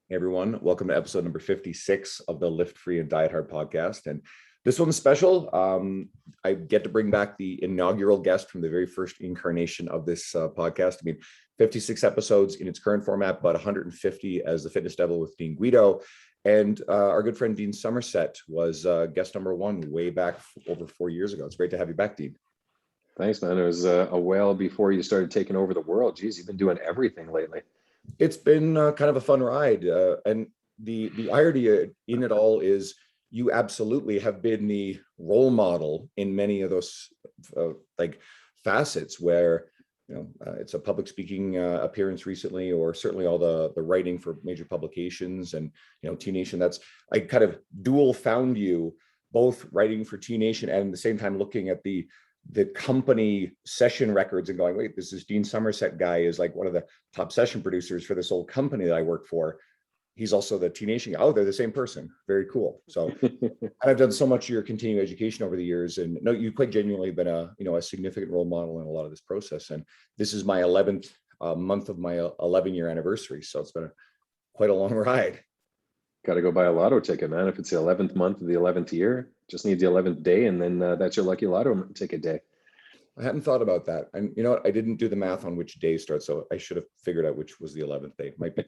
Hey everyone, welcome to episode number 56 of the Lift Free and Diet Hard podcast. And this one's special. I get to bring back the inaugural guest from the very first incarnation of this podcast. 56 episodes in its current format, but 150 as the Fitness Devil with Dean Guido. And our good friend Dean Somerset was guest number one way back over 4 years ago. It's great to have you back, Dean. Thanks, man. It was a while before you started taking over the world. Geez, you've been doing everything lately. It's been kind of a fun ride. And the irony in it all is you absolutely have been the role model in many of those facets where, it's a public speaking appearance recently, or certainly all the writing for major publications and, T Nation. I kind of dual found you both writing for T Nation and at the same time looking at the company session records and going, wait, this is Dean Somerset guy is like one of the top session producers for this old company that I work for. He's also the T Nation guy. Oh, they're the same person. Very cool. So I've done so much of your continuing education over the years, and no, you've quite genuinely been a significant role model in a lot of this process. And this is my 11th month of my 11-year anniversary. So it's been quite a long ride. Got to go buy a lotto ticket, man. If it's the 11th month of the 11th year, just need the 11th day, and then that's your lucky lotto ticket day. I hadn't thought about that. And you know what? I didn't do the math on which day starts, so I should have figured out which was the 11th day. Might be.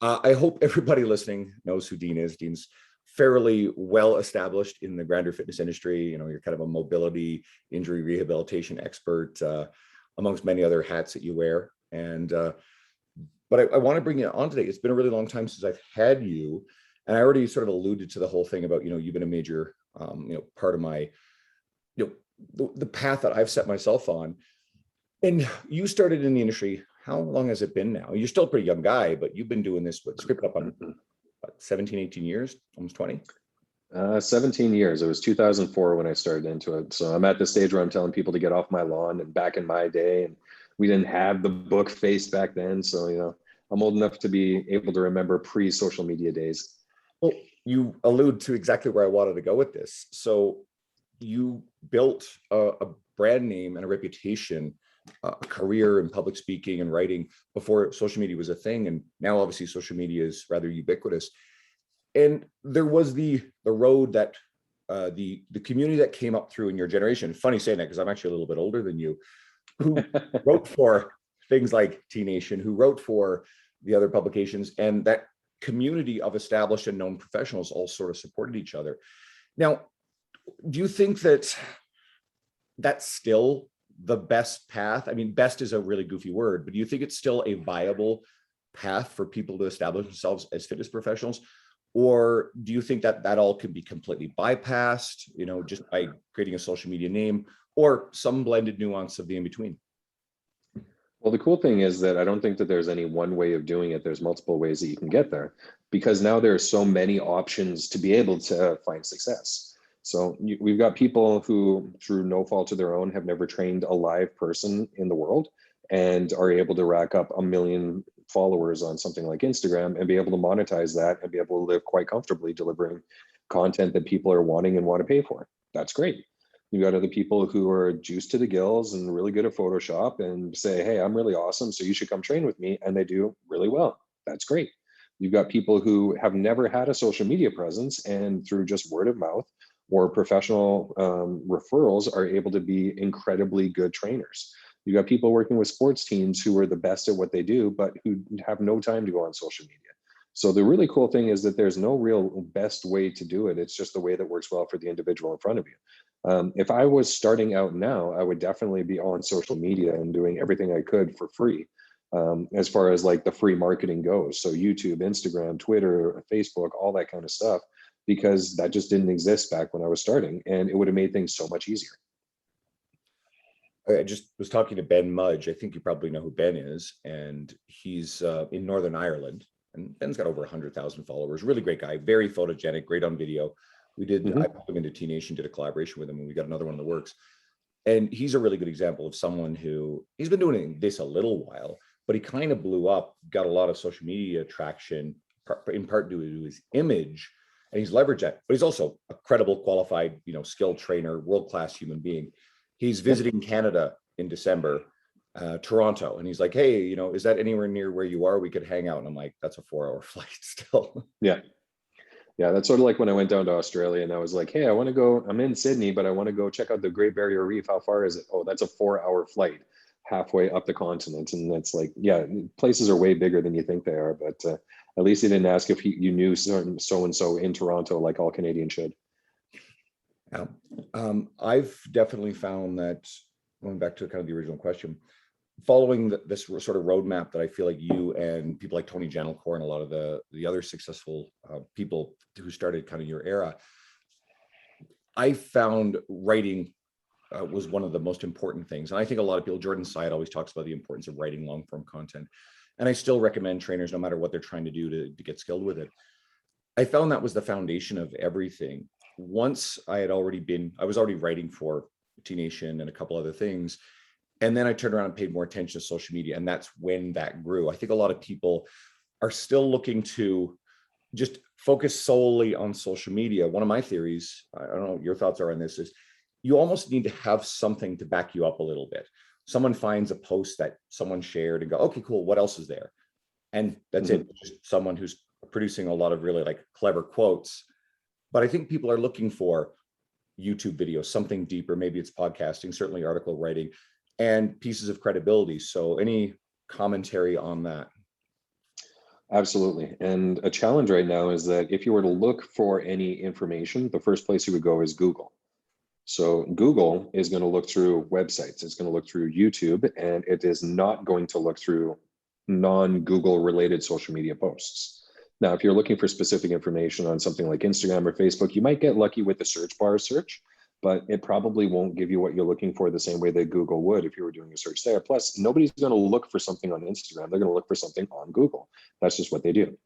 I hope everybody listening knows who Dean is. Dean's fairly well established in the grounder fitness industry. You're kind of a mobility injury rehabilitation expert, amongst many other hats that you wear. And but I want to bring you on today. It's been a really long time since I've had you, and I already sort of alluded to the whole thing about you've been a major part of my the path that I've set myself on. And you started in the industry. How long has it been now? You're still a pretty young guy, but you've been doing this script up on 17, 18 years, almost 20. 17 years. It was 2004 when I started into it. So I'm at the stage where I'm telling people to get off my lawn. And back in my day, and we didn't have the book face back then. So, I'm old enough to be able to remember pre-social media days. Well, you allude to exactly where I wanted to go with this. So you built a brand name and a reputation, a career in public speaking and writing before social media was a thing. And now obviously social media is rather ubiquitous. And there was the road that the community that came up through in your generation. Funny saying that because I'm actually a little bit older than you, who wrote for things like T Nation, who wrote for the other publications, and that community of established and known professionals all sort of supported each other. Now, do you think that that's still the best path? I mean, best is a really goofy word, but do you think it's still a viable path for people to establish themselves as fitness professionals? Or do you think that all can be completely bypassed, just by creating a social media name, or some blended nuance of the in-between? Well, the cool thing is that I don't think that there's any one way of doing it. There's multiple ways that you can get there, because now there are so many options to be able to find success. So we've got people who, through no fault of their own, have never trained a live person in the world and are able to rack up 1 million followers on something like Instagram and be able to monetize that and be able to live quite comfortably delivering content that people are wanting and want to pay for. That's great. You've got other people who are juiced to the gills and really good at Photoshop and say, hey, I'm really awesome, so you should come train with me. And they do really well. That's great. You've got people who have never had a social media presence, and through just word of mouth or professional referrals are able to be incredibly good trainers. You've got people working with sports teams who are the best at what they do, but who have no time to go on social media. So the really cool thing is that there's no real best way to do it. It's just the way that works well for the individual in front of you. If I was starting out now, I would definitely be on social media and doing everything I could for free, as far as like the free marketing goes. So YouTube, Instagram, Twitter, Facebook, all that kind of stuff, because that just didn't exist back when I was starting, and it would have made things so much easier. I just was talking to Ben Mudge. I think you probably know who Ben is, and he's in Northern Ireland. And Ben's got over 100,000 followers. Really great guy, very photogenic, great on video. We did, I put him into T Nation, did a collaboration with him, and we got another one in the works. And he's a really good example of someone who, he's been doing this a little while, but he kind of blew up, got a lot of social media traction, in part due to his image, and he's leveraged that. But he's also a credible, qualified, skilled trainer, world-class human being. He's visiting Canada in December. Toronto. And he's like, hey, you know, is that anywhere near where you are? We could hang out. And I'm like, that's a 4-hour flight still. Yeah. Yeah, that's sort of like when I went down to Australia and I was like, hey, I want to go, I'm in Sydney, but I want to go check out the Great Barrier Reef. How far is it? Oh, that's a 4-hour flight halfway up the continent. And that's like, yeah, places are way bigger than you think they are. But at least he didn't ask if you knew so and so in Toronto, like all Canadians should. Yeah. I've definitely found that, going back to kind of the original question, following this sort of roadmap that I feel like you and people like Tony Gentilcore and a lot of the other successful people who started kind of your era, I found writing was one of the most important things. And I think a lot of people, Jordan Side always talks about the importance of writing long form content. And I still recommend trainers, no matter what they're trying to do to get skilled with it. I found that was the foundation of everything. Once I was already writing for T Nation and a couple other things. And then I turned around and paid more attention to social media. And that's when that grew. I think a lot of people are still looking to just focus solely on social media. One of my theories, I don't know what your thoughts are on this, is you almost need to have something to back you up a little bit. Someone finds a post that someone shared and go, okay, cool, what else is there? And that's it. Just someone who's producing a lot of really like clever quotes. But I think people are looking for YouTube videos, something deeper. Maybe it's podcasting, certainly article writing, and pieces of credibility. So any commentary on that? Absolutely. And a challenge right now is that if you were to look for any information, the first place you would go is Google. So Google is going to look through websites, it's going to look through YouTube, and it is not going to look through non-Google related social media posts. Now, if you're looking for specific information on something like Instagram or Facebook, you might get lucky with the search bar search, but it probably won't give you what you're looking for the same way that Google would if you were doing a search there. Plus, nobody's going to look for something on Instagram. They're going to look for something on Google. That's just what they do.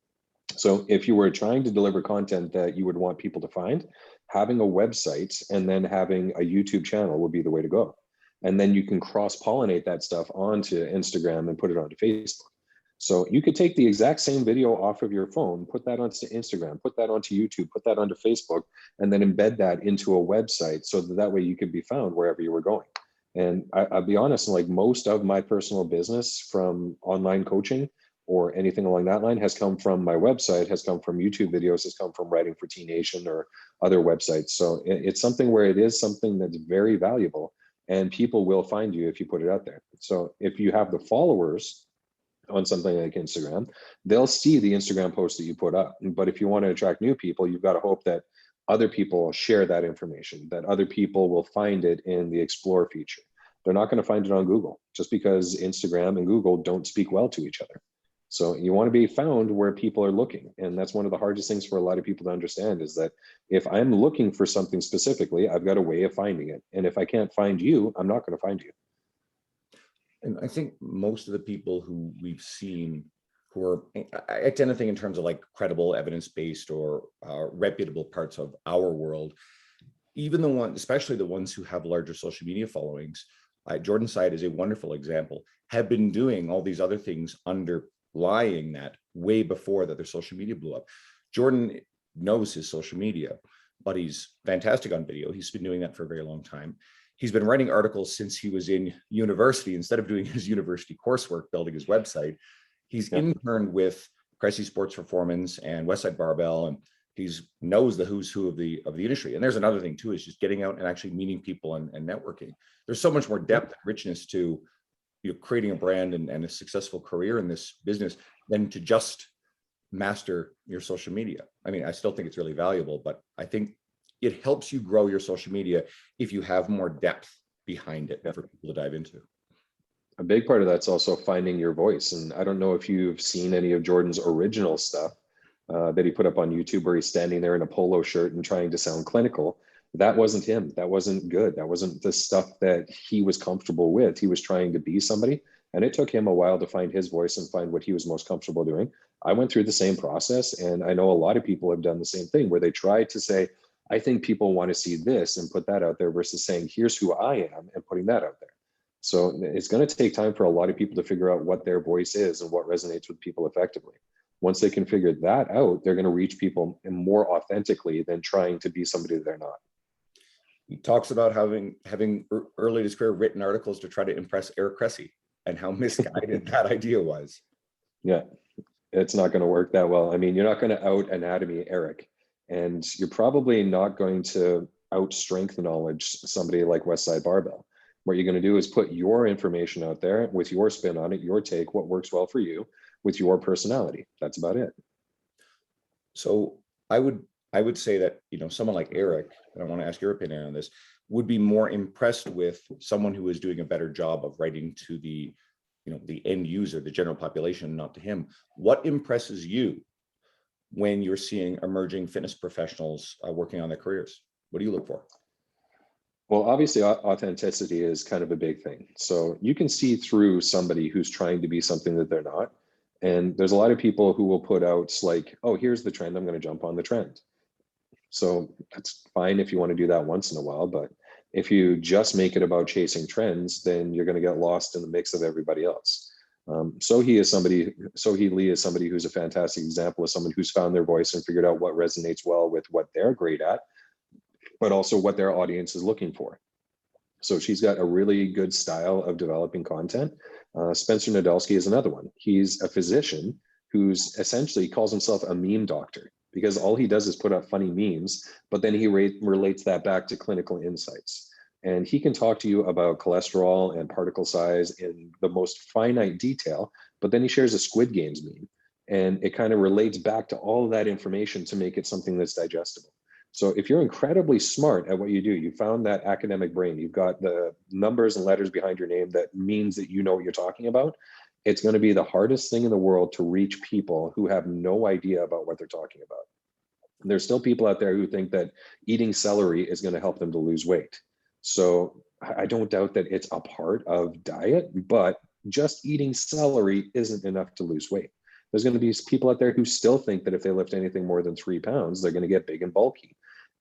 So if you were trying to deliver content that you would want people to find, having a website and then having a YouTube channel would be the way to go. And then you can cross-pollinate that stuff onto Instagram and put it onto Facebook. So you could take the exact same video off of your phone, put that onto Instagram, put that onto YouTube, put that onto Facebook, and then embed that into a website so that way you could be found wherever you were going. And I'll be honest, like most of my personal business from online coaching or anything along that line has come from my website, has come from YouTube videos, has come from writing for T Nation or other websites. So it's something where it is something that's very valuable and people will find you if you put it out there. So if you have the followers on something like Instagram, they'll see the Instagram post that you put up. But if you want to attract new people, you've got to hope that other people share that information, that other people will find it in the explore feature. They're not going to find it on Google just because Instagram and Google don't speak well to each other. So you want to be found where people are looking. And that's one of the hardest things for a lot of people to understand is that if I'm looking for something specifically, I've got a way of finding it. And if I can't find you, I'm not going to find you. And I think most of the people who we've seen who are, I tend to think in terms of like credible, evidence-based or reputable parts of our world, even the ones, especially the ones who have larger social media followings, Jordan Side is a wonderful example, have been doing all these other things underlying that way before that their social media blew up. Jordan knows his social media, but he's fantastic on video. He's been doing that for a very long time. He's been writing articles since he was in university. Instead of doing his university coursework, building his website, he's interned with Cressy Sports Performance and Westside Barbell, and he's knows the who's who of the industry. And there's another thing too, is just getting out and actually meeting people and networking. There's so much more depth and richness to creating a brand and a successful career in this business than to just master your social media. I mean, I still think it's really valuable, but I think it helps you grow your social media if you have more depth behind it for people to dive into. A big part of that's also finding your voice. And I don't know if you've seen any of Jordan's original stuff that he put up on YouTube where he's standing there in a polo shirt and trying to sound clinical. That wasn't him. That wasn't good. That wasn't the stuff that he was comfortable with. He was trying to be somebody. And it took him a while to find his voice and find what he was most comfortable doing. I went through the same process. And I know a lot of people have done the same thing where they try to say, I think people want to see this and put that out there versus saying, here's who I am and putting that out there. So it's going to take time for a lot of people to figure out what their voice is and what resonates with people effectively. Once they can figure that out, they're going to reach people more authentically than trying to be somebody that they're not. He talks about having early in his career written articles to try to impress Eric Cressy. and how misguided that idea was. Yeah, it's not going to work that well. I mean, you're not going to out anatomy Eric, and you're probably not going to out strength knowledge somebody like Westside Barbell. What you're going to do is put your information out there with your spin on it, your take, what works well for you with your personality. That's about it. So I would say that, someone like Eric, and I want to ask your opinion on this, would be more impressed with someone who is doing a better job of writing to the end user, the general population, not to him. What impresses you when you're seeing emerging fitness professionals working on their careers? What do you look for? Well, obviously, authenticity is kind of a big thing. So you can see through somebody who's trying to be something that they're not. And there's a lot of people who will put out like, oh, here's the trend, I'm going to jump on the trend. So that's fine if you want to do that once in a while. But if you just make it about chasing trends, then you're going to get lost in the mix of everybody else. Sohee Lee is somebody who's a fantastic example of someone who's found their voice and figured out what resonates well with what they're great at, but also what their audience is looking for. So she's got a really good style of developing content. Spencer Nadolsky is another one. He's a physician who's essentially calls himself a meme doctor because all he does is put up funny memes, but then he relates that back to clinical insights. And he can talk to you about cholesterol and particle size in the most finite detail, but then he shares a Squid Games meme. And it kind of relates back to all of that information to make it something that's digestible. So if you're incredibly smart at what you do, you found that academic brain, you've got the numbers and letters behind your name that means that you know what you're talking about, it's going to be the hardest thing in the world to reach people who have no idea about what they're talking about. There's still people out there who think that eating celery is going to help them to lose weight. So I don't doubt that it's a part of diet, but just eating celery isn't enough to lose weight. There's going to be people out there who still think that if they lift anything more than 3 pounds, they're going to get big and bulky.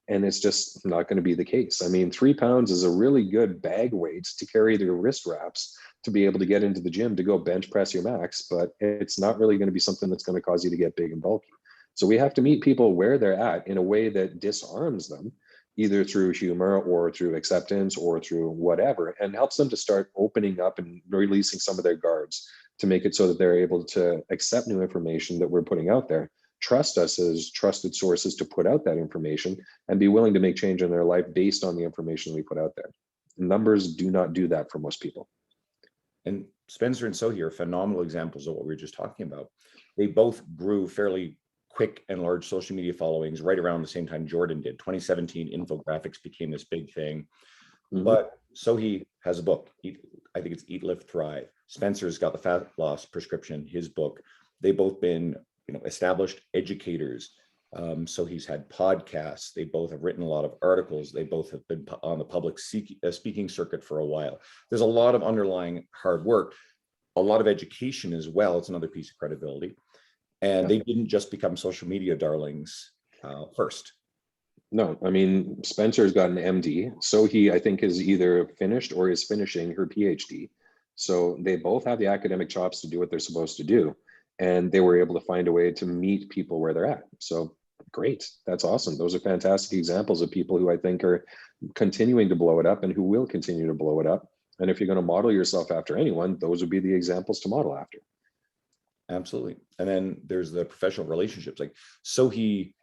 And it's just not going to be the case. I mean, 3 pounds is a really good bag weight to carry your wrist wraps to be able to get into the gym to go bench press your max, but it's not really going to be something that's going to cause you to get big and bulky. So we have to meet people where they're at in a way that disarms them, either through humor or through acceptance or through whatever, and helps them to start opening up and releasing some of their guards to make it so that they're able to accept new information that we're putting out there, trust us as trusted sources to put out that information, and be willing to make change in their life based on the information we put out there. Numbers do not do that for most people. And Spencer and Sohee are phenomenal examples of what we were just talking about. They both grew fairly quick and large social media followings right around the same time Jordan did. 2017, infographics became this big thing. Mm-hmm. But Sohee has a book. I think it's Eat, Live, Thrive. Spencer's got the fat loss prescription, his book. They've both been, established educators. So he's had podcasts. They both have written a lot of articles. They both have been on the public speaking circuit for a while. There's a lot of underlying hard work, a lot of education as well. It's another piece of credibility. And they didn't just become social media darlings first. No, I mean, Spencer's got an MD. Sohee, I think, is either finished or is finishing her PhD. So they both have the academic chops to do what they're supposed to do. And they were able to find a way to meet people where they're at. So great. That's awesome. Those are fantastic examples of people who I think are continuing to blow it up and who will continue to blow it up. And if you're going to model yourself after anyone, those would be the examples to model after. Absolutely. And then there's the professional relationships. Like Sohee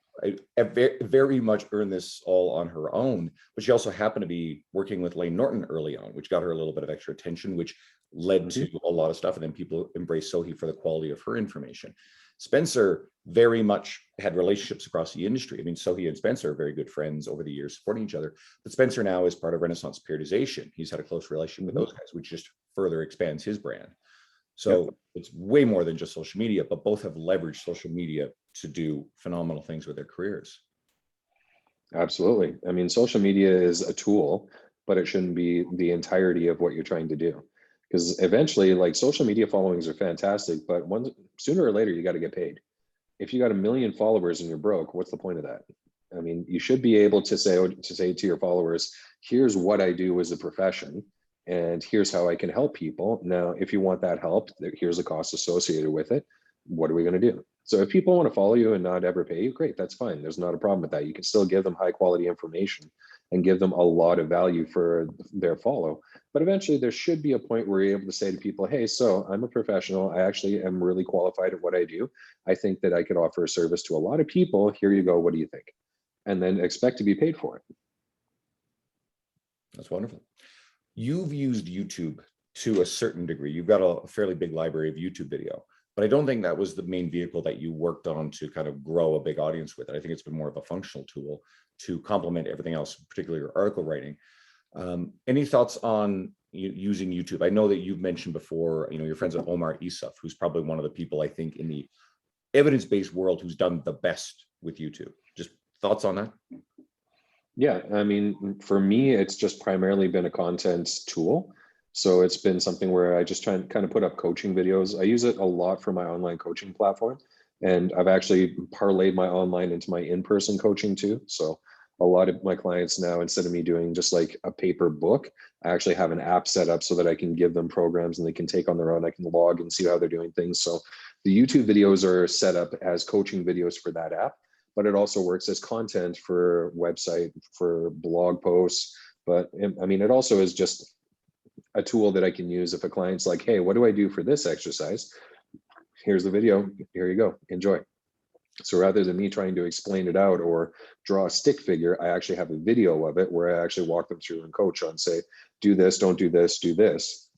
very much earned this all on her own, but she also happened to be working with Layne Norton early on, which got her a little bit of extra attention, which led to a lot of stuff. And then people embraced Sohee for the quality of her information. Spencer very much had relationships across the industry. I mean, Sohee and Spencer are very good friends over the years, supporting each other. But Spencer now is part of Renaissance Periodization. He's had a close relationship with those guys, which just further expands his brand. So it's way more than just social media, but both have leveraged social media to do phenomenal things with their careers. Absolutely. I mean, social media is a tool, but it shouldn't be the entirety of what you're trying to do. Because eventually, like, social media followings are fantastic, but sooner or later, you got to get paid. If you got 1 million followers and you're broke, what's the point of that? I mean, you should be able to say to your followers, here's what I do as a profession, and here's how I can help people. Now, if you want that help, here's the cost associated with it. What are we going to do? So if people want to follow you and not ever pay you, great, that's fine. There's not a problem with that. You can still give them high quality information and give them a lot of value for their follow. But eventually there should be a point where you're able to say to people, hey, so I'm a professional. I actually am really qualified at what I do. I think that I could offer a service to a lot of people. Here you go. What do you think? And then expect to be paid for it. That's wonderful. You've used YouTube to a certain degree. You've got a fairly big library of YouTube video, but I don't think that was the main vehicle that you worked on to kind of grow a big audience with it. I think it's been more of a functional tool to complement everything else, particularly your article writing. Any thoughts on using YouTube? I know that you've mentioned before, your friends with Omar Isuf, who's probably one of the people I think in the evidence-based world who's done the best with YouTube. Just thoughts on that? Yeah, I mean, for me, it's just primarily been a content tool. So it's been something where I just try and kind of put up coaching videos. I use it a lot for my online coaching platform. And I've actually parlayed my online into my in-person coaching too. So a lot of my clients now, instead of me doing just like a paper book, I actually have an app set up so that I can give them programs and they can take on their own. I can log and see how they're doing things. So the YouTube videos are set up as coaching videos for that app, but it also works as content for website, for blog posts. But I mean, it also is just a tool that I can use if a client's like, hey, what do I do for this exercise? Here's the video, here you go, enjoy. So rather than me trying to explain it out or draw a stick figure, I actually have a video of it where I actually walk them through and coach on, say, do this, don't do this, do this.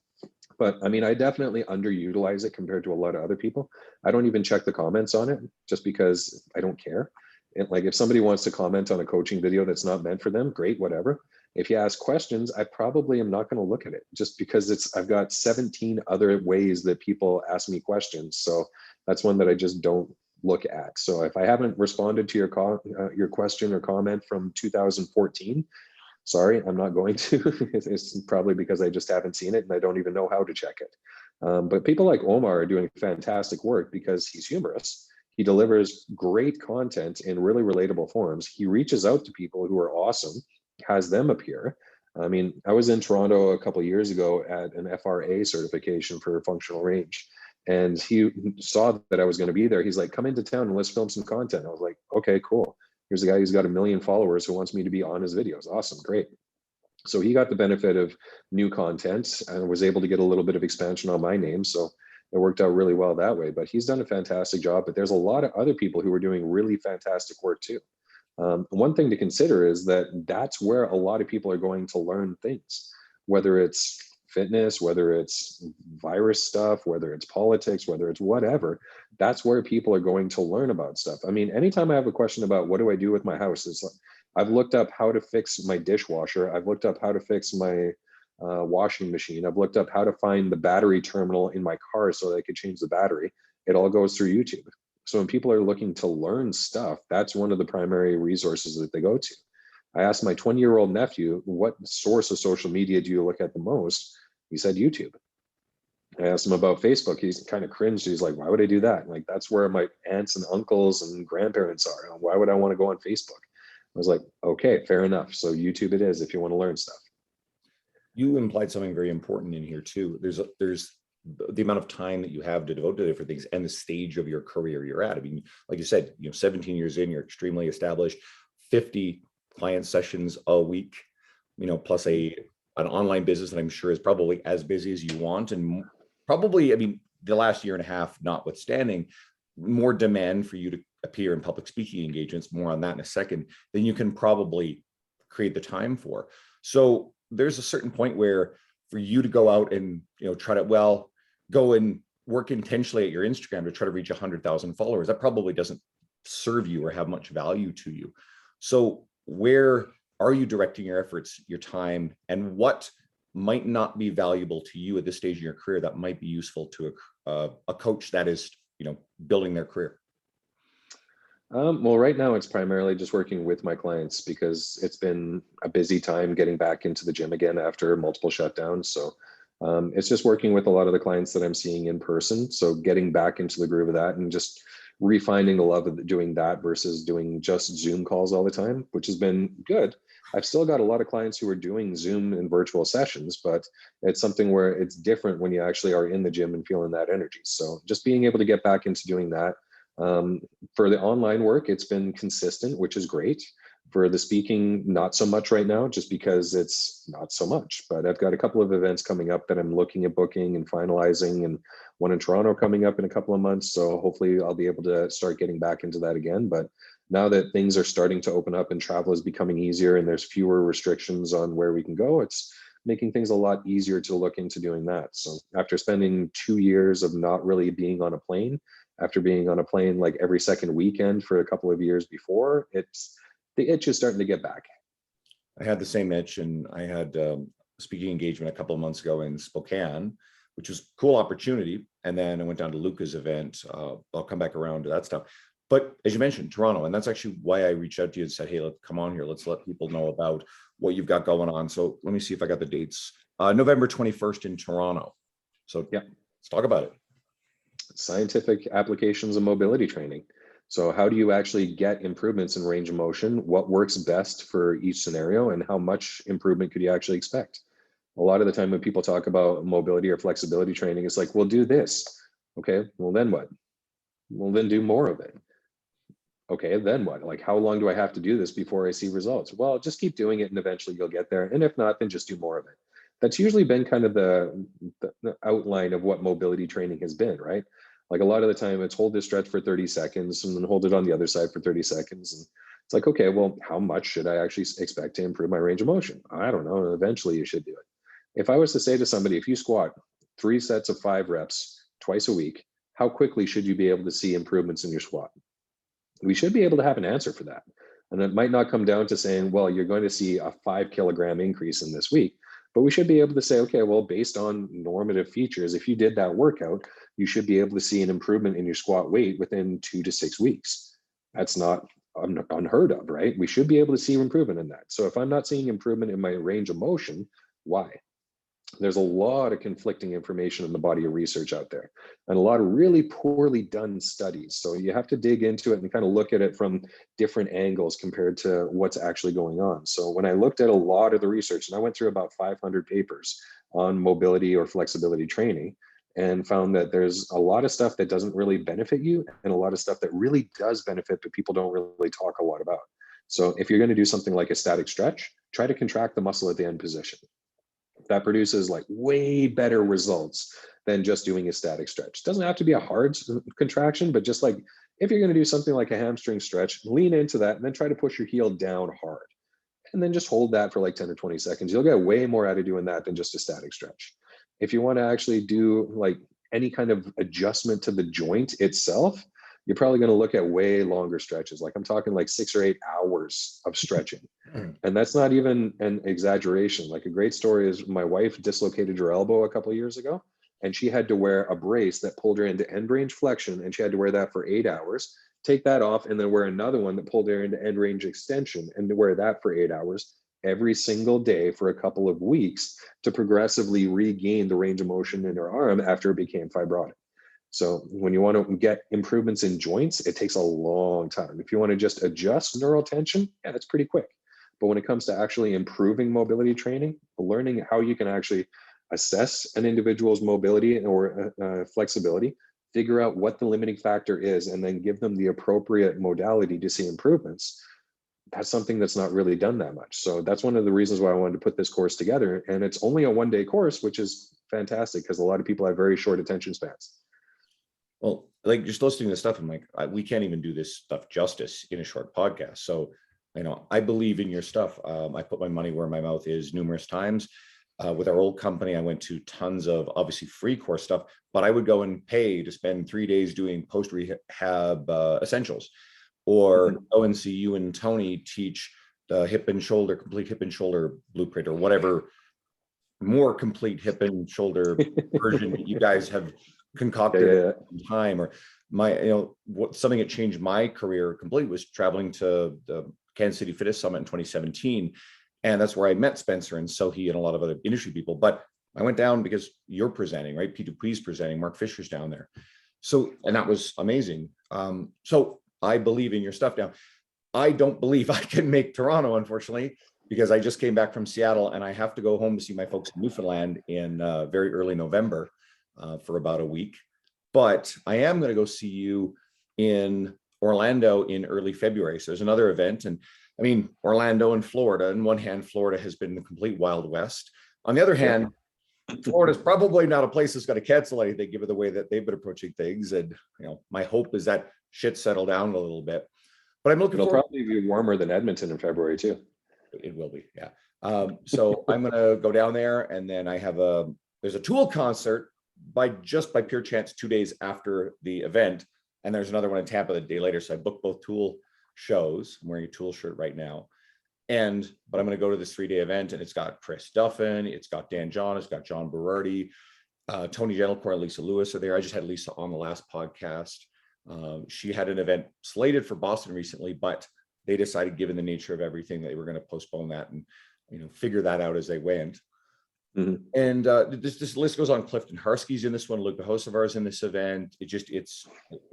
But I mean, I definitely underutilize it compared to a lot of other people. I don't even check the comments on it just because I don't care. And like if somebody wants to comment on a coaching video that's not meant for them, great, whatever. If you ask questions, I probably am not going to look at it just because I've got 17 other ways that people ask me questions. So that's one that I just don't look at. So if I haven't responded to your question or comment from 2014, sorry, I'm not going to. It's probably because I just haven't seen it and I don't even know how to check it. But people like Omar are doing fantastic work because he's humorous. He delivers great content in really relatable forms. He reaches out to people who are awesome, has them appear. I mean, I was in Toronto a couple of years ago at an FRA certification for functional range. And he saw that I was going to be there. He's like, come into town and let's film some content. I was like, okay, cool. Here's a guy who's got 1 million followers who wants me to be on his videos. Awesome, great. So he got the benefit of new content and was able to get a little bit of expansion on my name. So it worked out really well that way. But he's done a fantastic job. But there's a lot of other people who are doing really fantastic work too. One thing to consider is that that's where a lot of people are going to learn things, whether it's fitness, whether it's virus stuff, whether it's politics, whether it's whatever. That's where people are going to learn about stuff. I mean, anytime I have a question about what do I do with my house, it's like, I've looked up how to fix my dishwasher. I've looked up how to fix my washing machine. I've looked up how to find the battery terminal in my car so that I could change the battery. It all goes through YouTube. So when people are looking to learn stuff, that's one of the primary resources that they go to. I asked my 20-year-old nephew, what source of social media do you look at the most? He said YouTube. I asked him about Facebook. He's kind of cringed. He's like, why would I do that? Like, that's where my aunts and uncles and grandparents are. Why would I want to go on Facebook? I was like, okay, fair enough. So YouTube it is if you want to learn stuff. You implied something very important in here too. There's the amount of time that you have to devote to different things and the stage of your career you're at. I mean, like you said, 17 years in, you're extremely established, 50 client sessions a week, plus an online business that I'm sure is probably as busy as you want. And probably, I mean, the last year and a half notwithstanding, more demand for you to appear in public speaking engagements, more on that in a second, than you can probably create the time for. So there's a certain point where for you to go out and, try to, go and work intentionally at your Instagram to try to reach 100,000 followers, that probably doesn't serve you or have much value to you. So where are you directing your efforts, your time, and what might not be valuable to you at this stage in your career that might be useful to a coach that is, building their career? Well, right now it's primarily just working with my clients because it's been a busy time getting back into the gym again after multiple shutdowns. So it's just working with a lot of the clients that I'm seeing in person. So getting back into the groove of that and just refinding the love of doing that versus doing just Zoom calls all the time, which has been good. I've still got a lot of clients who are doing Zoom and virtual sessions, but it's something where it's different when you actually are in the gym and feeling that energy. So just being able to get back into doing that. For the online work, it's been consistent, which is great. For the speaking, not so much right now, just because it's not so much. But I've got a couple of events coming up that I'm looking at booking and finalizing, and one in Toronto coming up in a couple of months. So hopefully I'll be able to start getting back into that again. But now that things are starting to open up and travel is becoming easier and there's fewer restrictions on where we can go, it's making things a lot easier to look into doing that. So after spending 2 years of not really being on a plane, after being on a plane like every second weekend for a couple of years before, the itch is starting to get back. I had the same itch, and I had speaking engagement a couple of months ago in Spokane, which was a cool opportunity. And then I went down to Luca's event. I'll come back around to that stuff. But as you mentioned, Toronto, and that's actually why I reached out to you and said, hey, let's come on here. Let's let people know about what you've got going on. So let me see if I got the dates. November 21st in Toronto. So yeah, let's talk about it. Scientific applications of mobility training. So how do you actually get improvements in range of motion? What works best for each scenario, and how much improvement could you actually expect? A lot of the time when people talk about mobility or flexibility training, it's like, we'll do this. Okay, well then what? Well, then do more of it. Okay, then what? Like, how long do I have to do this before I see results? Well, just keep doing it and eventually you'll get there. And if not, then just do more of it. That's usually been kind of the outline of what mobility training has been, right? Like a lot of the time it's hold this stretch for 30 seconds and then hold it on the other side for 30 seconds. And it's like, okay, well, how much should I actually expect to improve my range of motion? I don't know. Eventually you should do it. If I was to say to somebody, if you squat 3 sets of 5 reps twice a week, how quickly should you be able to see improvements in your squat? We should be able to have an answer for that. And it might not come down to saying, well, you're going to see a 5 kilogram increase in this week, but we should be able to say, okay, well, based on normative features, if you did that workout, you should be able to see an improvement in your squat weight within 2 to 6 weeks. That's not unheard of, right? We should be able to see improvement in that. So if I'm not seeing improvement in my range of motion, why? There's a lot of conflicting information in the body of research out there, and a lot of really poorly done studies. So you have to dig into it and kind of look at it from different angles compared to what's actually going on. So when I looked at a lot of the research, and I went through about 500 papers on mobility or flexibility training, and found that there's a lot of stuff that doesn't really benefit you and a lot of stuff that really does benefit, but people don't really talk a lot about. So if you're going to do something like a static stretch, try to contract the muscle at the end position. That produces like way better results than just doing a static stretch. It doesn't have to be a hard contraction, but just like if you're going to do something like a hamstring stretch, lean into that and then try to push your heel down hard. And then just hold that for like 10 to 20 seconds. You'll get way more out of doing that than just a static stretch. If you want to actually do like any kind of adjustment to the joint itself, you're probably going to look at way longer stretches. Like I'm talking like 6 or 8 hours of stretching. And that's not even an exaggeration. Like a great story is my wife dislocated her elbow a couple of years ago, and she had to wear a brace that pulled her into end range flexion, and she had to wear that for 8 hours, take that off, and then wear another one that pulled her into end range extension and to wear that for 8 hours every single day for a couple of weeks to progressively regain the range of motion in her arm after it became fibrotic. So when you want to get improvements in joints, it takes a long time. If you want to just adjust neural tension, yeah, that's pretty quick. But when it comes to actually improving mobility training, learning how you can actually assess an individual's mobility or flexibility, figure out what the limiting factor is, and then give them the appropriate modality to see improvements, that's something that's not really done that much. So that's one of the reasons why I wanted to put this course together. And it's only a 1-day course, which is fantastic because a lot of people have very short attention spans. Well, like just listening to this stuff, I'm like, we can't even do this stuff justice in a short podcast. So, I believe in your stuff. I put my money where my mouth is numerous times. With our old company, I went to tons of obviously free course stuff, but I would go and pay to spend 3 days doing post rehab essentials, or go and see you and Tony teach the complete hip and shoulder blueprint, or whatever more complete hip and shoulder version that you guys have concocted in time. Or something that changed my career completely was traveling to the Kansas City Fitness Summit in 2017. And that's where I met Spencer and Sohi and a lot of other industry people. But I went down because you're presenting, right? P2P's presenting, Mark Fisher's down there. So, and that was amazing. So I believe in your stuff. Now, I don't believe I can make Toronto, unfortunately, because I just came back from Seattle and I have to go home to see my folks in Newfoundland in very early November for about a week. But I am going to go see you in Orlando in early February. So there's another event, and I mean, Orlando and Florida, on one hand, Florida has been the complete Wild West. On the other Yep. hand, Florida's probably not a place that's going to cancel anything given the way that they've been approaching things. And, my hope is that shit settle down a little bit. But I'm looking It'll forward. probably be warmer than Edmonton in February too. It will be, yeah. So I'm gonna go down there, and then there's a Tool concert by pure chance 2 days after the event, and there's another one in Tampa the day later. So I booked both Tool shows. I'm wearing a Tool shirt right now, but I'm gonna go to this 3-day event, and it's got Chris Duffin, it's got Dan John, it's got John Berardi, Tony Gentlecore, and Lisa Lewis are there. I just had Lisa on the last podcast. She had an event slated for Boston recently, but they decided, given the nature of everything, that they were going to postpone that and figure that out as they went. Mhm. And this list goes on. Clifton Harsky's in this one. Luke Hosevar's in this event.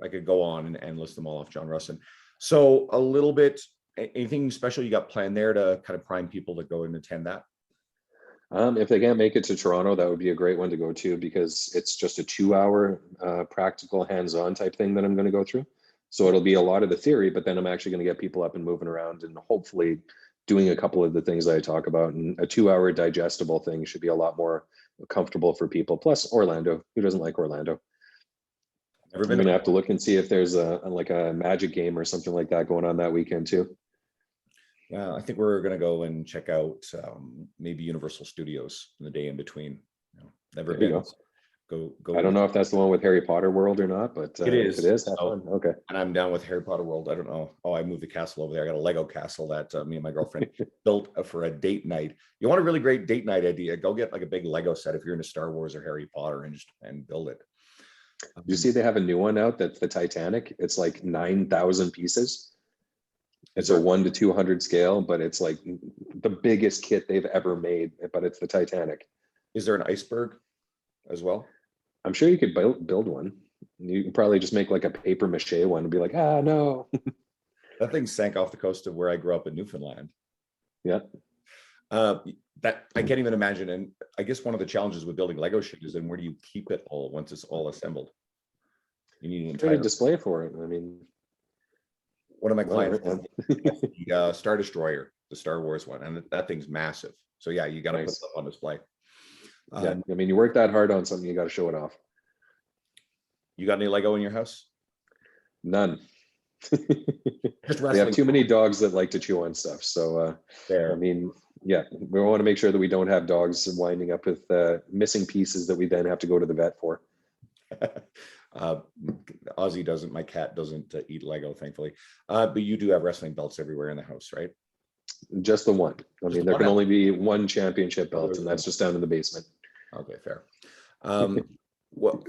I could go on and list them all off. John Russin. So a little bit, anything special you got planned there to kind of prime people to go and attend that? If they can't make it to Toronto, that would be a great one to go to, because it's just a 2-hour practical hands-on type thing that I'm going to go through. So it'll be a lot of the theory, but then I'm actually going to get people up and moving around and hopefully doing a couple of the things that I talk about. And a 2-hour digestible thing should be a lot more comfortable for people. Plus Orlando, who doesn't like Orlando? Never I'm been. going to have to look and see if there's a Magic game or something like that going on that weekend too. I think we're going to go and check out maybe Universal Studios in the day in between. Never There you been. go. Go. I don't know if that's the one with Harry Potter World or not, but It is. if it is, have So- fun. Okay. And I'm down with Harry Potter World. I don't know. Oh, I moved the castle over there. I got a Lego castle that me and my girlfriend built for a date night. You want a really great date night idea? Go get like a big Lego set if you're into Star Wars or Harry Potter and build it. You see, they have a new one out that's the Titanic. It's like 9,000 pieces. It's a 1 to 200 scale, but it's like the biggest kit they've ever made. But it's the Titanic. Is there an iceberg as well? I'm sure you could build one. You can probably just make like a paper mache one and be like, no. That thing sank off the coast of where I grew up in Newfoundland. Yeah. That I can't even imagine. And I guess one of the challenges with building Lego shit is then where do you keep it all once it's all assembled? You need an Try entire to display for it. I mean, one of my clients whatever. the Star Destroyer, the Star Wars one, and that thing's massive. So yeah, you got to put Nice. stuff on display. Yeah, I mean, you work that hard on something, you got to show it off. You got any Lego in your house? None. Just We have wrestling. too many dogs that like to chew on stuff. So, I There. mean, yeah, we want to make sure that we don't have dogs winding up with missing pieces that we then have to go to the vet for. Ozzy doesn't. My cat doesn't eat Lego, thankfully. But you do have wrestling belts everywhere in the house, right? Just the one. I mean, the there one can now? only be one championship belt, there's and that's just down in the basement. Okay, fair. Well,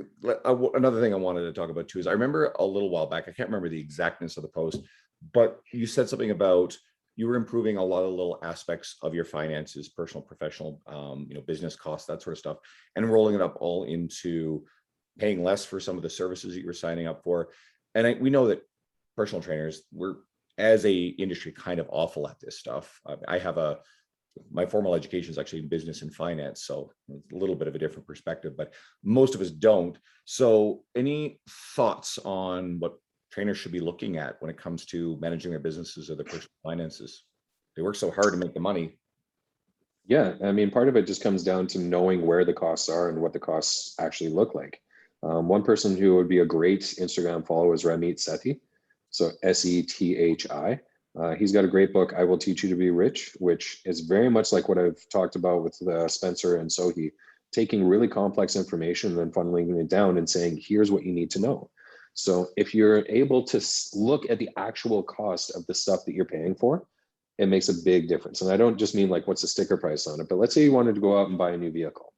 another thing I wanted to talk about too is I remember a little while back. I can't remember the exactness of the post, but you said something about you were improving a lot of little aspects of your finances, personal, professional, business costs, that sort of stuff, and rolling it up all into paying less for some of the services that you were signing up for. And we know that personal trainers, we're as a industry kind of awful at this stuff. I have my formal education is actually in business and finance, so a little bit of a different perspective, but most of us don't. So any thoughts on what trainers should be looking at when it comes to managing their businesses or their personal finances? They work so hard to make the money. Yeah, I mean, part of it just comes down to knowing where the costs are and what the costs actually look like. One person who would be a great Instagram follow is Ramit Sethi. So Sethi. He's got a great book, I Will Teach You to Be Rich, which is very much like what I've talked about with Spencer and Sohi, taking really complex information and then funneling it down and saying, here's what you need to know. So if you're able to look at the actual cost of the stuff that you're paying for, it makes a big difference. And I don't just mean like, what's the sticker price on it, but let's say you wanted to go out and buy a new vehicle.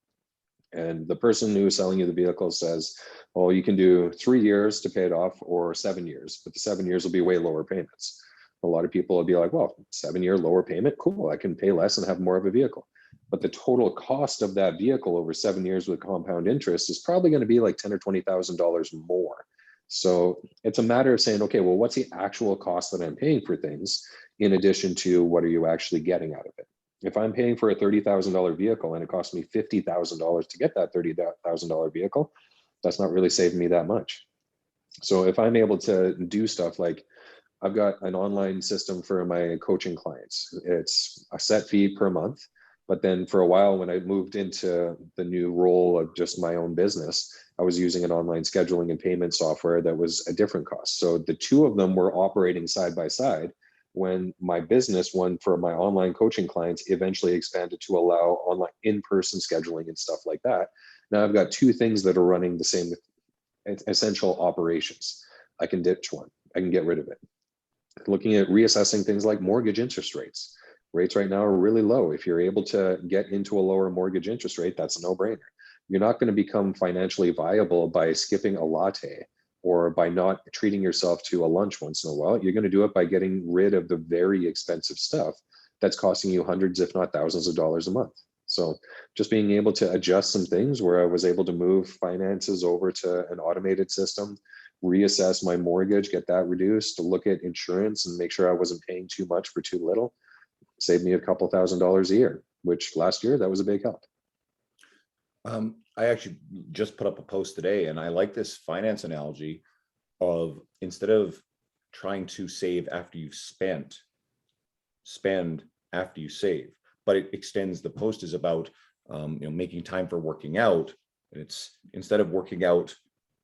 And the person who is selling you the vehicle says, oh, you can do 3 years to pay it off or 7 years, but the 7 years will be way lower payments. A lot of people will be like, well, 7-year lower payment, cool, I can pay less and have more of a vehicle. But the total cost of that vehicle over 7 years with compound interest is probably going to be like $10,000 or $20,000 more. So it's a matter of saying, okay, well, what's the actual cost that I'm paying for things in addition to what are you actually getting out of it? If I'm paying for a $30,000 vehicle and it costs me $50,000 to get that $30,000 vehicle, that's not really saving me that much. So if I'm able to do stuff like I've got an online system for my coaching clients. It's a set fee per month. But then for a while, when I moved into the new role of just my own business, I was using an online scheduling and payment software that was a different cost. So the two of them were operating side by side when my business, one for my online coaching clients, eventually expanded to allow online in-person scheduling and stuff like that. Now I've got two things that are running the same essential operations. I can ditch one. I can get rid of it. Looking at reassessing things like mortgage interest rates. Rates right now are really low. If you're able to get into a lower mortgage interest rate, that's a no-brainer. You're not going to become financially viable by skipping a latte or by not treating yourself to a lunch once in a while. You're going to do it by getting rid of the very expensive stuff that's costing you hundreds, if not thousands of dollars a month. So just being able to adjust some things where I was able to move finances over to an automated system, reassess my mortgage, get that reduced, to look at insurance and make sure I wasn't paying too much for too little, saved me a couple $1,000s a year, which last year, that was a big help. I actually just put up a post today, and I like this finance analogy of, instead of trying to save after you've spent, spend after you save. But it extends, the post is about making time for working out. And it's, instead of working out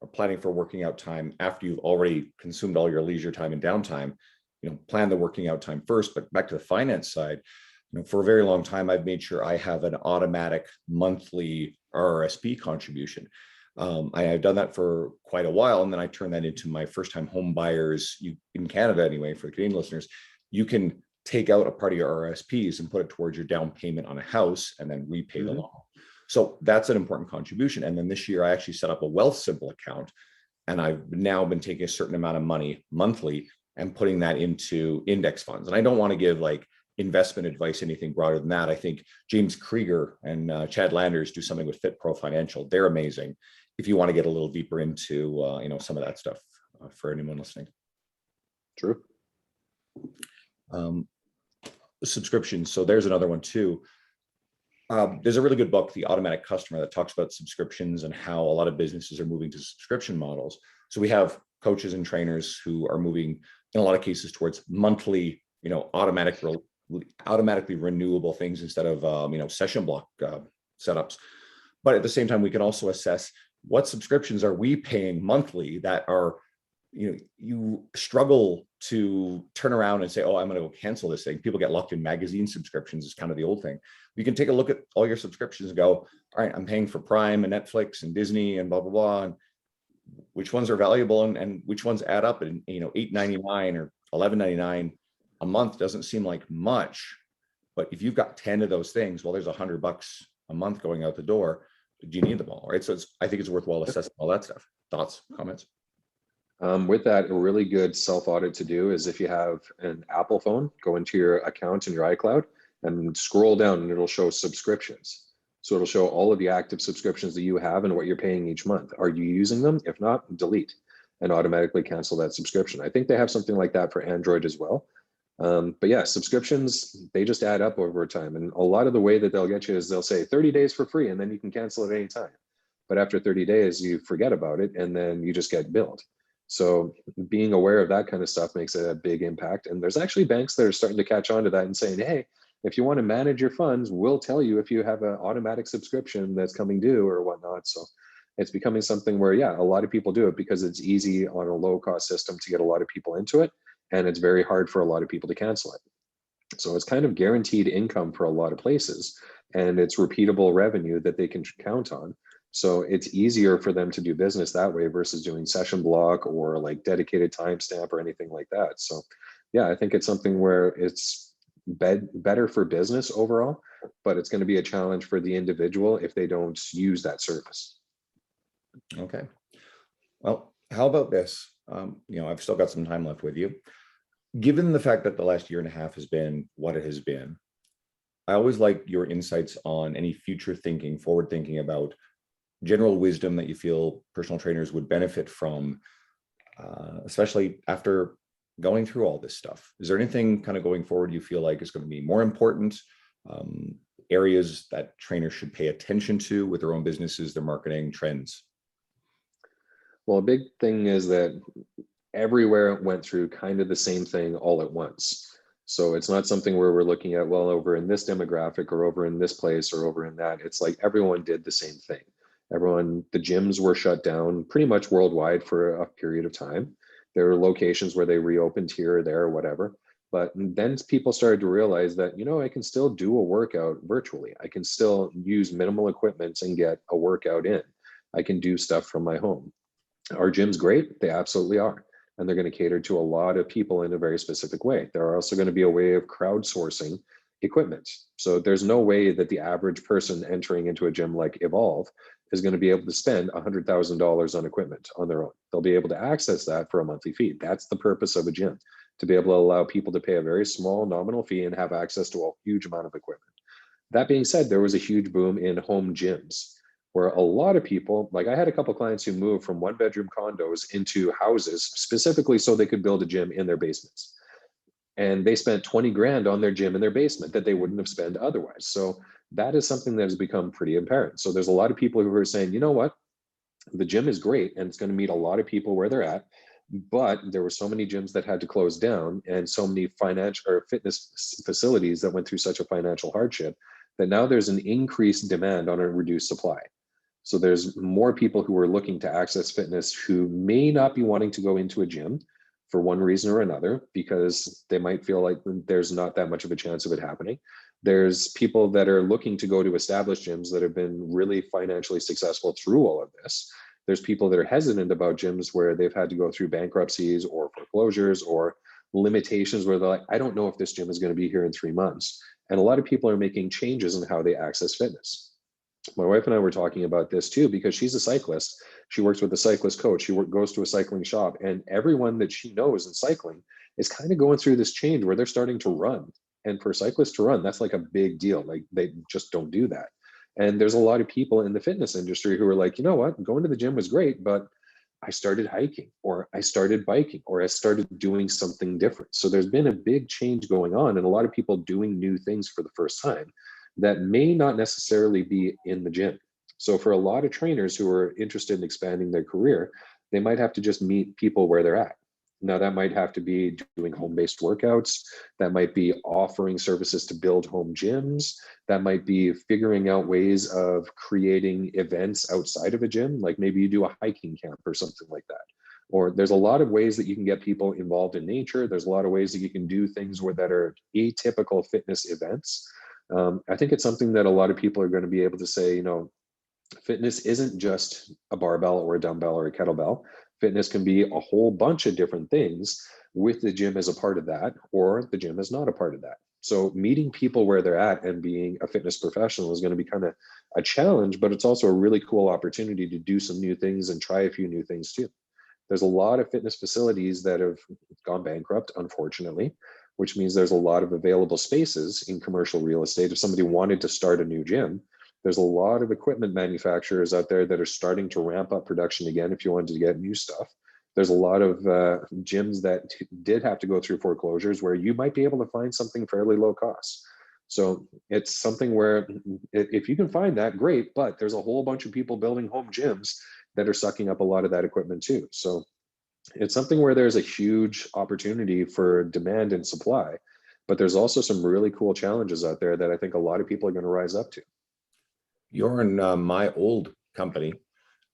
or planning for working out time after you've already consumed all your leisure time and downtime, plan the working out time first. But back to the finance side, for a very long time, I've made sure I have an automatic monthly RRSP contribution. I've done that for quite a while, and then I turned that into my first-time home buyers. In Canada anyway, for the Canadian listeners, you can take out a part of your RRSPs and put it towards your down payment on a house and then repay the loan. So that's an important contribution. And then this year, I actually set up a Wealthsimple account, and I've now been taking a certain amount of money monthly and putting that into index funds. And I don't want to give like investment advice, anything broader than that. I think James Krieger and Chad Landers do something with Fit Pro Financial. They're amazing if you want to get a little deeper into some of that stuff for anyone listening. True. Subscriptions. So there's another one too. There's a really good book, The Automatic Customer, that talks about subscriptions and how a lot of businesses are moving to subscription models. So we have coaches and trainers who are moving in a lot of cases towards monthly, automatically renewable things instead of session block setups. But at the same time, we can also assess what subscriptions are we paying monthly that are, you struggle to turn around and say, oh, I'm going to go cancel this thing. People get locked in magazine subscriptions is kind of the old thing. You can take a look at all your subscriptions and go, all right, I'm paying for Prime and Netflix and Disney and blah, blah, blah. And which ones are valuable and which ones add up, and $8.99 or $11.99 a month doesn't seem like much. But if you've got 10 of those things, well, there's $100 a month going out the door. Do you need them all? Right. So I think it's worthwhile assessing all that stuff. Thoughts, comments? With that, a really good self-audit to do is, if you have an Apple phone, go into your account in your iCloud and scroll down, and it'll show subscriptions. So it'll show all of the active subscriptions that you have and what you're paying each month. Are you using them? If not, delete and automatically cancel that subscription. I think they have something like that for Android as well. But yeah, subscriptions, they just add up over time. And a lot of the way that they'll get you is they'll say 30 days for free, and then you can cancel at any time. But after 30 days, you forget about it, and then you just get billed. So being aware of that kind of stuff makes a big impact. And there's actually banks that are starting to catch on to that and saying, hey, if you want to manage your funds, we'll tell you if you have an automatic subscription that's coming due or whatnot. So it's becoming something where, yeah, a lot of people do it because it's easy on a low cost system to get a lot of people into it. And it's very hard for a lot of people to cancel it. So it's kind of guaranteed income for a lot of places, and it's repeatable revenue that they can count on. So it's easier for them to do business that way versus doing session block or like dedicated timestamp or anything like that. So yeah, I think it's something where it's better for business overall, but it's going to be a challenge for the individual if they don't use that service. Okay. Well, how about this? I've still got some time left with you. Given the fact that the last year and a half has been what it has been, I always like your insights on any future thinking, forward thinking about general wisdom that you feel personal trainers would benefit from, especially after going through all this stuff. Is there anything kind of going forward you feel like is going to be more important, areas that trainers should pay attention to with their own businesses, their marketing trends? Well, a big thing is that everywhere went through kind of the same thing all at once. So it's not something where we're looking at, well, over in this demographic or over in this place or over in that. It's like everyone did the same thing. Everyone, the gyms were shut down pretty much worldwide for a period of time. There were locations where they reopened here or there or whatever. But then people started to realize that, I can still do a workout virtually. I can still use minimal equipment and get a workout in. I can do stuff from my home. Are gyms great? They absolutely are. And they're going to cater to a lot of people in a very specific way. There are also going to be a way of crowdsourcing equipment. So there's no way that the average person entering into a gym like Evolve is going to be able to spend $100,000 on equipment on their own. They'll be able to access that for a monthly fee. That's the purpose of a gym, to be able to allow people to pay a very small nominal fee and have access to a huge amount of equipment. That being said, there was a huge boom in home gyms where a lot of people, like I had a couple of clients who moved from 1-bedroom condos into houses specifically so they could build a gym in their basements. And they spent 20 grand on their gym in their basement that they wouldn't have spent otherwise. So that is something that has become pretty apparent. So there's a lot of people who are saying, you know what, the gym is great and it's going to meet a lot of people where they're at, but there were so many gyms that had to close down and so many financial or fitness facilities that went through such a financial hardship that now there's an increased demand on a reduced supply. So there's more people who are looking to access fitness who may not be wanting to go into a gym for one reason or another, because they might feel like there's not that much of a chance of it happening. There's people that are looking to go to established gyms that have been really financially successful through all of this. There's people that are hesitant about gyms where they've had to go through bankruptcies or foreclosures or limitations where they're like, I don't know if this gym is going to be here in 3 months. And a lot of people are making changes in how they access fitness. My wife and I were talking about this too, because she's a cyclist. She works with a cyclist coach. She goes to a cycling shop, and everyone that she knows in cycling is kind of going through this change where they're starting to run. And for cyclists to run, that's like a big deal. Like they just don't do that. And there's a lot of people in the fitness industry who are like, you know what, going to the gym was great, but I started hiking or I started biking or I started doing something different. So there's been a big change going on and a lot of people doing new things for the first time that may not necessarily be in the gym. So for a lot of trainers who are interested in expanding their career, they might have to just meet people where they're at. Now that might have to be doing home-based workouts. That might be offering services to build home gyms. That might be figuring out ways of creating events outside of a gym. Like maybe you do a hiking camp or something like that. Or there's a lot of ways that you can get people involved in nature. There's a lot of ways that you can do things that are atypical fitness events. I think it's something that a lot of people are going to be able to say, fitness isn't just a barbell or a dumbbell or a kettlebell. Fitness can be a whole bunch of different things with the gym as a part of that, or the gym is not a part of that. So meeting people where they're at and being a fitness professional is going to be kind of a challenge, but it's also a really cool opportunity to do some new things and try a few new things too. There's a lot of fitness facilities that have gone bankrupt, unfortunately, which means there's a lot of available spaces in commercial real estate. If somebody wanted to start a new gym, there's a lot of equipment manufacturers out there that are starting to ramp up production again if you wanted to get new stuff. There's a lot of gyms that did have to go through foreclosures where you might be able to find something fairly low cost. So it's something where if you can find that, great, but there's a whole bunch of people building home gyms that are sucking up a lot of that equipment too. So it's something where there's a huge opportunity for demand and supply, but there's also some really cool challenges out there that I think a lot of people are going to rise up to. You're in my old company.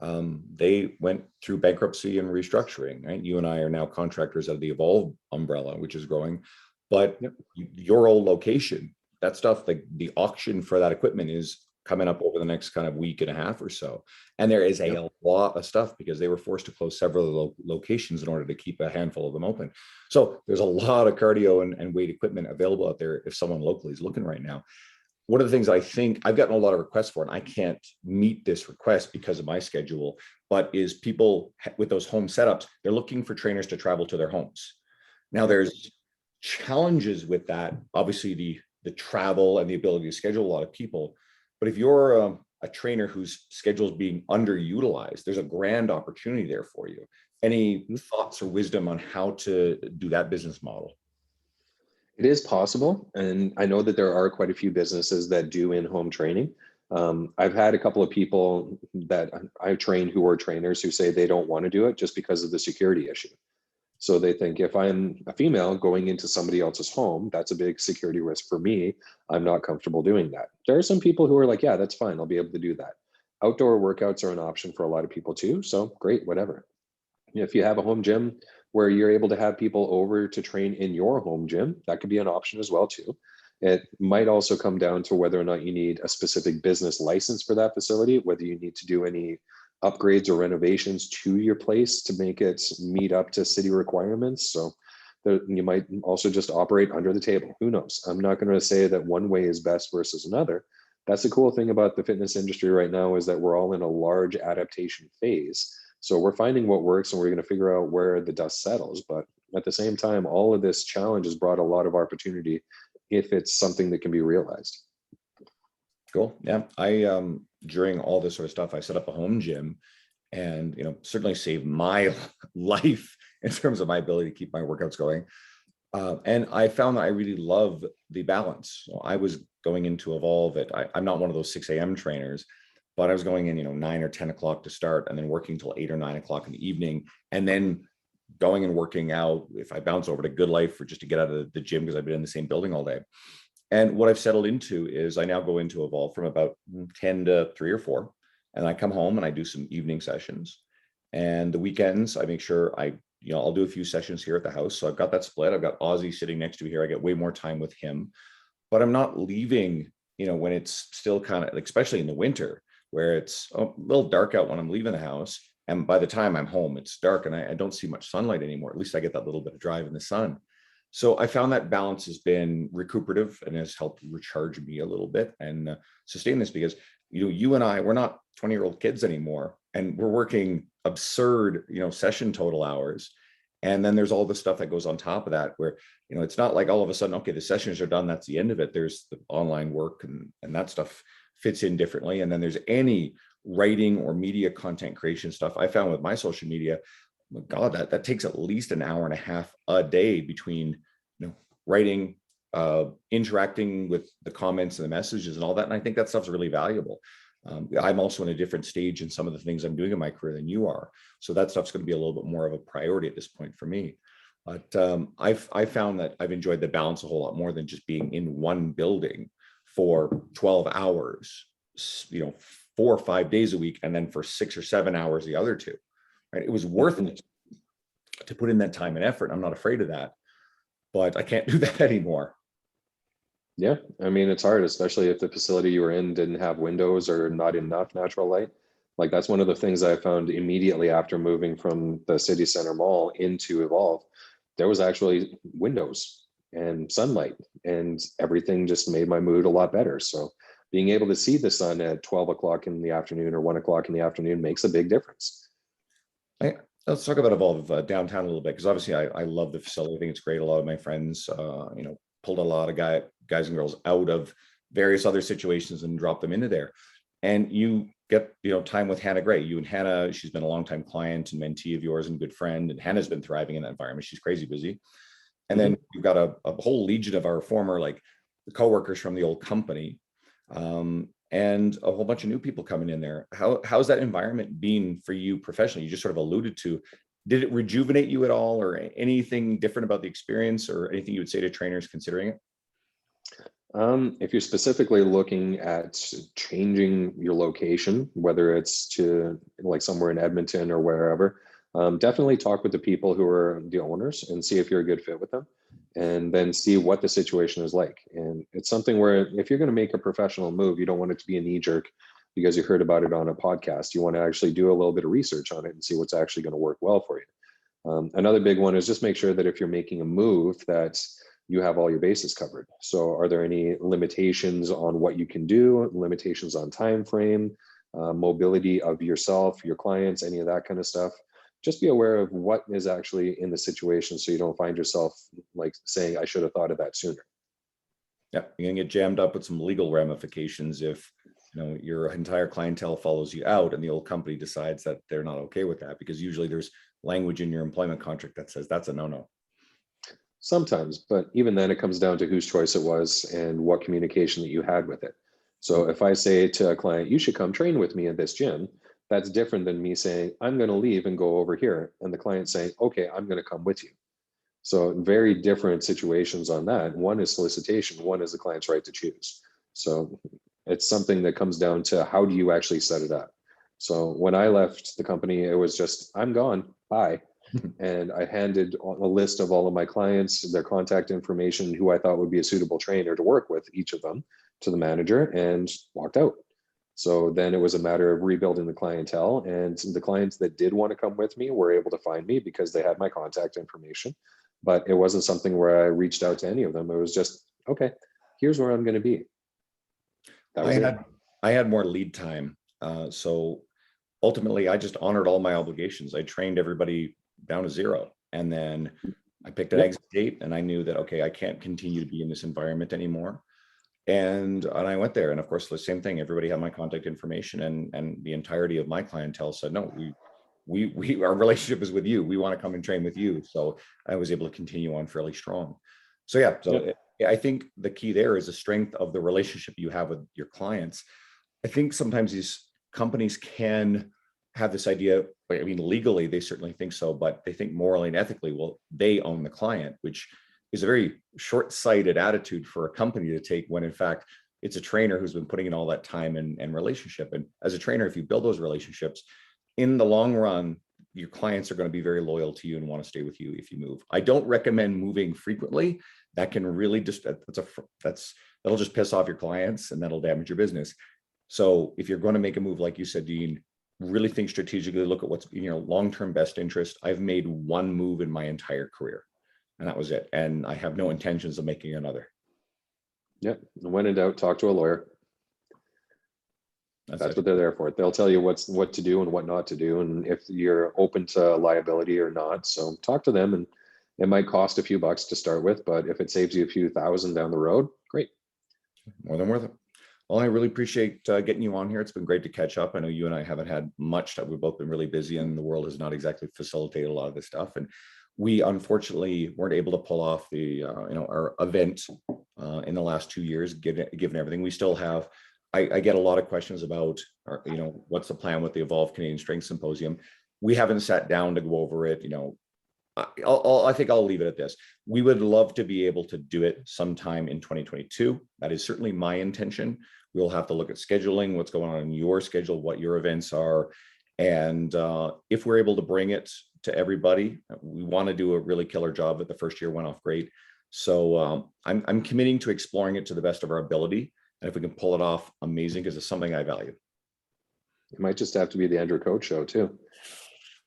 They went through bankruptcy and restructuring, right? You and I are now contractors of the Evolve umbrella, which is growing. But Yep. your old location, that stuff, like the auction for that equipment is coming up over the next kind of week and a half or so. And there is Yep. a lot of stuff because they were forced to close several locations in order to keep a handful of them open. So there's a lot of cardio and weight equipment available out there if someone locally is looking right now. One of the things I think I've gotten a lot of requests for, and I can't meet this request because of my schedule, but is people with those home setups, they're looking for trainers to travel to their homes. Now there's challenges with that. Obviously the travel and the ability to schedule a lot of people. But if you're a trainer whose schedule is being underutilized, there's a grand opportunity there for you. Any thoughts or wisdom on how to do that business model? It is possible. And I know that there are quite a few businesses that do in-home training. I've had a couple of people that I train who are trainers who say they don't want to do it just because of the security issue. So they think if I'm a female going into somebody else's home, that's a big security risk for me. I'm not comfortable doing that. There are some people who are like, yeah, that's fine. I'll be able to do that. Outdoor workouts are an option for a lot of people too. So great, whatever. If you have a home gym where you're able to have people over to train in your home gym, that could be an option as well too. It might also come down to whether or not you need a specific business license for that facility, whether you need to do any upgrades or renovations to your place to make it meet up to city requirements. So you might also just operate under the table. Who knows? I'm not going to say that one way is best versus another. That's the cool thing about the fitness industry right now, is that we're all in a large adaptation phase. So we're finding what works and we're going to figure out where the dust settles. But at the same time, all of this challenge has brought a lot of opportunity if it's something that can be realized. Cool. Yeah. I during all this sort of stuff, I set up a home gym, and certainly saved my life in terms of my ability to keep my workouts going. And I found that I really love the balance. So I was going into Evolve at, I'm not one of those 6 a.m. trainers, but I was going in, 9 or 10 o'clock to start, and then working till 8 or 9 o'clock in the evening, and then going and working out if I bounce over to Good Life, or just to get out of the gym because I've been in the same building all day. And what I've settled into is I now go into Evolve from about 10 to 3 or 4, and I come home and I do some evening sessions. And the weekends, I make sure I'll do a few sessions here at the house. So I've got that split. I've got Ozzy sitting next to me here. I get way more time with him, but I'm not leaving, when it's still kind of, especially in the winter, where it's a little dark out when I'm leaving the house. And by the time I'm home, it's dark, and I don't see much sunlight anymore. At least I get that little bit of drive in the sun. So I found that balance has been recuperative and has helped recharge me a little bit and sustain this, because you and I, we're not 20-year-old kids anymore, and we're working absurd session total hours. And then there's all the stuff that goes on top of that, where it's not like all of a sudden, okay, the sessions are done, that's the end of it. There's the online work, and that stuff fits in differently. And then there's any writing or media content creation stuff. I found with my social media, God, that takes at least an hour and a half a day between writing, interacting with the comments and the messages and all that. And I think that stuff's really valuable. I'm also in a different stage in some of the things I'm doing in my career than you are. So that stuff's going to be a little bit more of a priority at this point for me. But I found that I've enjoyed the balance a whole lot more than just being in one building for 12 hours, 4 or 5 days a week, and then for 6 or 7 hours the other two. Right? It was worth it to put in that time and effort. I'm not afraid of that, but I can't do that anymore. Yeah, I mean, it's hard, especially if the facility you were in didn't have windows or not enough natural light. Like, that's one of the things I found immediately after moving from the city center mall into Evolve. There was actually windows and sunlight, and everything just made my mood a lot better. So being able to see the sun at 12 o'clock in the afternoon or 1 o'clock in the afternoon makes a big difference. Let's talk about Evolve downtown a little bit, because obviously I love the facility. I think it's great. A lot of my friends, pulled a lot of guys and girls out of various other situations and dropped them into there. And you get, time with Hannah Gray. You and Hannah, she's been a longtime client and mentee of yours and good friend. And Hannah's been thriving in that environment. She's crazy busy. And then we've got a whole legion of our former coworkers from the old company. And a whole bunch of new people coming in there. How's that environment been for you professionally? You just sort of alluded to, did it rejuvenate you at all, or anything different about the experience, or anything you would say to trainers considering it? If you're specifically looking at changing your location, whether it's to somewhere in Edmonton or wherever, definitely talk with the people who are the owners and see if you're a good fit with them, and then see what the situation is like. And it's something where if you're going to make a professional move, you don't want it to be a knee jerk because you heard about it on a podcast. You want to actually do a little bit of research on it and see what's actually going to work well for you. Another big one is just make sure that if you're making a move, that you have all your bases covered. So are there any limitations on what you can do, limitations on time frame, mobility of yourself, your clients, any of that kind of stuff? Just be aware of what is actually in the situation, so you don't find yourself saying, I should have thought of that sooner. Yeah, you're gonna get jammed up with some legal ramifications if your entire clientele follows you out and the old company decides that they're not okay with that, because usually there's language in your employment contract that says that's a no-no. Sometimes, but even then it comes down to whose choice it was and what communication that you had with it. So if I say to a client, you should come train with me at this gym, That's different than me saying, I'm going to leave and go over here. And the client saying, okay, I'm going to come with you. So very different situations on that. One is solicitation, one is the client's right to choose. So it's something that comes down to how do you actually set it up. So when I left the company, it was just, I'm gone, bye. And I handed a list of all of my clients, their contact information, who I thought would be a suitable trainer to work with, each of them, to the manager, and walked out. So then it was a matter of rebuilding the clientele, and the clients that did want to come with me were able to find me because they had my contact information. But it wasn't something where I reached out to any of them. It was just, okay, here's where I'm going to be. That was it. I had more lead time. So ultimately, I just honored all my obligations. I trained everybody down to zero. And then I picked an exit date, and I knew that, okay, I can't continue to be in this environment anymore. And I went there. And of course, the same thing, everybody had my contact information, and the entirety of my clientele said, no, our relationship is with you. We want to come and train with you. So I was able to continue on fairly strong. So yeah, so I think the key there is the strength of the relationship you have with your clients. I think sometimes these companies can have this idea, I mean, legally, they certainly think so, but they think morally and ethically, well, they own the client, which is a very short-sighted attitude for a company to take, when in fact, it's a trainer who's been putting in all that time and relationship. And as a trainer, if you build those relationships, in the long run, your clients are going to be very loyal to you and want to stay with you if you move. I don't recommend moving frequently. That can really just, that'll just piss off your clients, and that'll damage your business. So if you're going to make a move, like you said, Dean, really think strategically, look at what's in your long-term best interest. I've made one move in my entire career, and that was it. And I have no intentions of making another. Yep. When in doubt, talk to a lawyer. That's what they're there for. They'll tell you what to do and what not to do, and if you're open to liability or not. So talk to them, and it might cost a few bucks to start with, but if it saves you a few thousand down the road, great. More than worth it. Well, I really appreciate getting you on here. It's been great to catch up. I know you and I haven't had much. That we've both been really busy, and the world has not exactly facilitated a lot of this stuff. And we unfortunately weren't able to pull off the our event in the last 2 years, given everything. We still have. I get a lot of questions about, what's the plan with the Evolve Canadian Strength Symposium. We haven't sat down to go over it. I think I'll leave it at this. We would love to be able to do it sometime in 2022. That is certainly my intention. We'll have to look at scheduling, what's going on in your schedule, what your events are. And if we're able to bring it to everybody, we want to do a really killer job. But the first year went off great. So I'm committing to exploring it to the best of our ability. And if we can pull it off, amazing, because it's something I value. It might just have to be the Andrew Coach show too.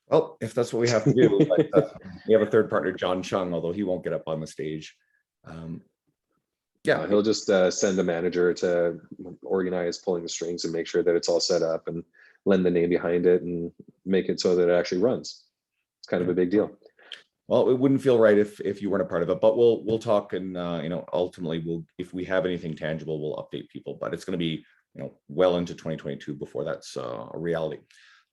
Well, if that's what we have to do, but, we have a third partner, John Chung, although he won't get up on the stage. He'll just send a manager to organize pulling the strings and make sure that it's all set up and lend the name behind it and make it so that it actually runs. It's kind of a big deal. Well, it wouldn't feel right if you weren't a part of it, but we'll talk, and ultimately if we have anything tangible, we'll update people. But it's going to be well into 2022 before that's a reality.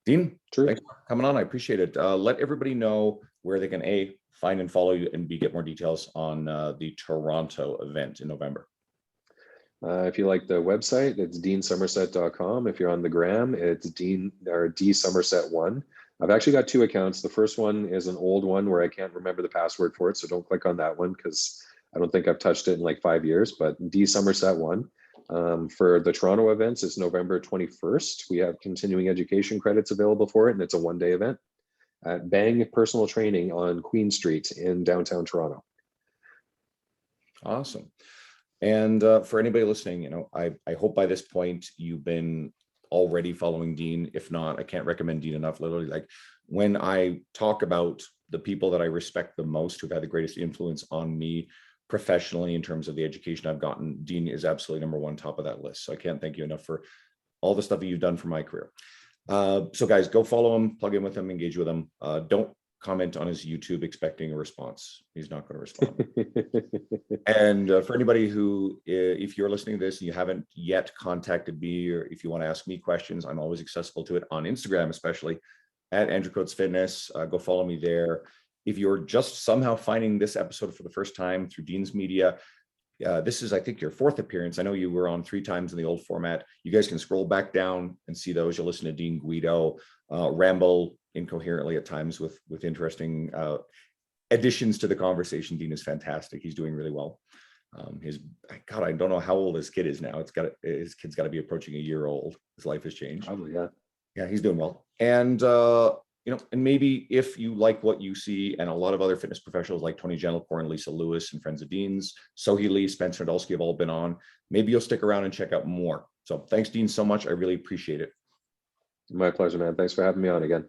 Dean, thanks for coming on. I appreciate it. Let everybody know where they can find and follow you, and get more details on the Toronto event in November. If you like the website, it's deansomerset.com. If you're on the gram, it's dsomerset1. I've actually got 2 accounts. The first one is an old one where I can't remember the password for it, so don't click on that one because I don't think I've touched it in like 5 years, but dsomerset1. For the Toronto events, it's November 21st. We have continuing education credits available for it, and it's a one-day event at Bang Personal Training on Queen Street in downtown Toronto. Awesome. And for anybody listening, I hope by this point you've been already following Dean. If not, I can't recommend Dean enough. Literally, like when I talk about the people that I respect the most, who've had the greatest influence on me professionally in terms of the education I've gotten, Dean is absolutely number one, top of that list. So I can't thank you enough for all the stuff that you've done for my career. So guys, go follow him, plug in with him, engage with him. Don't comment on his YouTube expecting a response. He's not going to respond. And for anybody who, if you're listening to this and you haven't yet contacted me, or if you want to ask me questions, I'm always accessible to it on Instagram, especially at Andrew Coates Fitness. Go follow me there. If you're just somehow finding this episode for the first time through Dean's Media, This is, I think, your fourth appearance. I know you were on 3 times in the old format. You guys can scroll back down and see those. You'll listen to Dean Guido ramble incoherently at times with interesting additions to the conversation. Dean is fantastic. He's doing really well. God, I don't know how old his kid is now. His kid's got to be approaching a year old. His life has changed. Probably, yeah. Yeah, he's doing well. And and maybe if you like what you see, and a lot of other fitness professionals like Tony Gentlecore, Lisa Lewis, and Friends of Dean's, Sohee Lee, Spencer Nadolsky have all been on, maybe you'll stick around and check out more. So thanks, Dean, so much. I really appreciate it. My pleasure, man. Thanks for having me on again.